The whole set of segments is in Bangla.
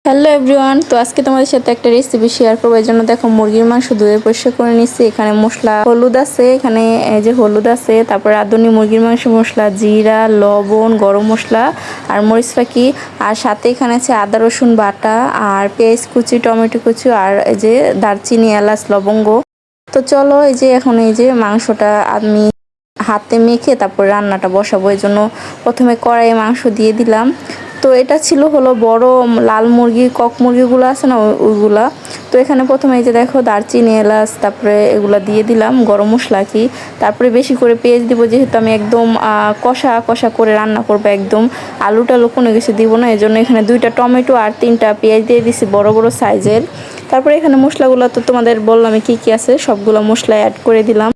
হ্যালো এভরিওয়ান, তো আজকে তোমাদের সাথে একটা রেসিপি শেয়ার করবো। এই জন্য দেখো মুরগির মাংস ধুয়ে পরিষ্কার করে নিচ্ছি। এখানে মশলা হলুদ আছে, এখানে এই যে হলুদ আছে, তারপর রাঁধুনি মুরগির মাংস মশলা, জিরা, লবণ, গরম মশলা আর মরিচ ফাঁকি, আর সাথে এখানে আছে আদা রসুন বাটা আর পেঁয়াজ কুচি, টমেটো কুচি আর এই যে দারচিনি, এলাচ, লবঙ্গ। তো চলো এই যে এখন এই যে মাংসটা আমি হাতে মেখে তারপর রান্নাটা বসাবো। এই জন্য প্রথমে কড়াইয়ে মাংস দিয়ে দিলাম। তো এটা ছিল হলো বড় লাল মুরগি, কক মুরগিগুলো আছে না ওইগুলা। তো এখানে প্রথমে এই যে দেখো দারচিনি, এলাচ, তারপরে এগুলা দিয়ে দিলাম, গরম মশলা কি, তারপরে বেশি করে পেঁয়াজ দিব, যেহেতু আমি একদম কষা কষা করে রান্না করবো, একদম আলু টালু কোনো কিছু দিব না। এই জন্য এখানে 2টা টমেটো আর 3টা পেঁয়াজ দিয়ে দিছি বড় বড় সাইজের। তারপরে এখানে মশলাগুলো তো তোমাদের বললাম কি কি আছে, সবগুলো মশলা অ্যাড করে দিলাম।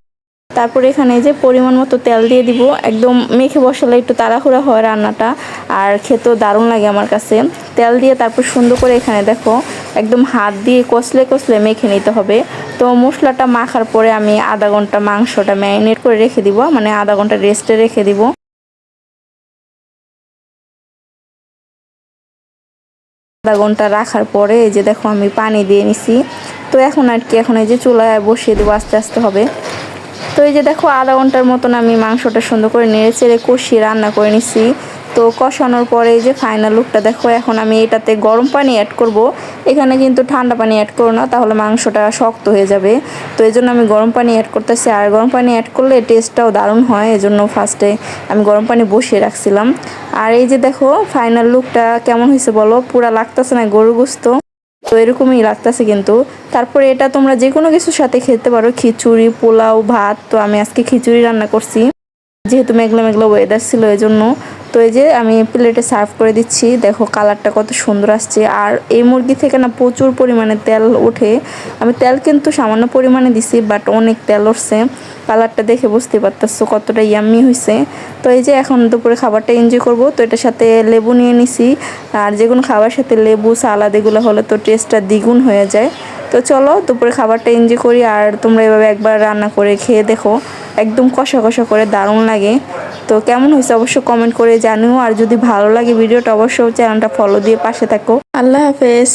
তারপরে এখানে যে পরিমাণ মতো তেল দিয়ে দিব। একদম মেখে বসালে একটু তাড়াহুড়া হয় রান্নাটা, আর খেতেও দারুণ লাগে আমার কাছে। তেল দিয়ে তারপর সুন্দর করে এখানে দেখো একদম হাত দিয়ে কষলে কষলে মেখে নিতে হবে। তো মশলাটা মাখার পরে আমি আধা ঘন্টা মাংসটা ম্যারিনেট করে রেখে দিব, মানে আধা ঘন্টা রেস্টে রেখে দিব। আধা ঘন্টা রাখার পরে এই যে দেখো আমি পানি দিয়ে নিছি। তো এখন আর কি, এখন এই যে চুলায় বসিয়ে দেবো, আস্তে আস্তে হবে। তো এই যে দেখো আধা ঘন্টার মতন আমি মাংসটা সুন্দর করে নেড়ে চেড়ে কষিয়ে রান্না করে নিছি। তো কষানোর পরে এই যে ফাইনাল লুকটা দেখো। এখন আমি এটাতে গরম পানি অ্যাড করব। এখানে কিন্তু ঠান্ডা পানি অ্যাড করো না, তাহলে মাংসটা শক্ত হয়ে যাবে। তো এই জন্য আমি গরম পানি অ্যাড করতেছি, আর গরম পানি অ্যাড করলে টেস্টটাও দারুণ হয়। এই জন্য ফার্স্টে আমি গরম পানি বসিয়ে রাখছিলাম। আর এই যে দেখো ফাইনাল লুকটা কেমন হয়েছে বলো, পুরা লাগতেছে না গরুর গোস্ত? তো এরকমই লাগতেছে কিন্তু। তারপরে এটা তোমরা যে কোনো কিছুর সাথে খেতে পারো, খিচুড়ি, পোলাও, ভাত। তো আমি আজকে খিচুড়ি রান্না করছি, যেহেতু মেঘলা মেঘলা ওয়েদার ছিল এই জন্য। তো এই যে আমি প্লেটে সার্ভ করে দিচ্ছি, দেখো কালারটা কত সুন্দর আসছে। আর এই মুরগি থেকে না প্রচুর পরিমাণে তেল ওঠে। আমি তেল কিন্তু সামান্য পরিমাণে দিছি, বাট অনেক তেল উঠছে। কালারটা দেখে বুঝতে পারতেছো কতটা ইয়াম্মি হয়েছে। তো এই যে এখন দুপুরে খাবারটা এনজয় করব। তো এটার সাথে লেবু নিয়ে নিছি, আর যে কোনো খাবার সাথে লেবু, সালাদ এগুলো হলে তো টেস্টটা দ্বিগুণ হয়ে যায়। তো চলো দুপুরে খাবারটা এনজয় করি। আর তোমরা এভাবে একবার রান্না করে খেয়ে দেখো, একদম কষা কষা করে দারুণ লাগে। তো কেমন হয়েছে অবশ্যই কমেন্ট করে জানিও। আর যদি ভালো লাগে ভিডিওটা অবশ্যই চ্যানেলটা ফলো দিয়ে পাশে থাকো। আল্লাহ হাফেজ।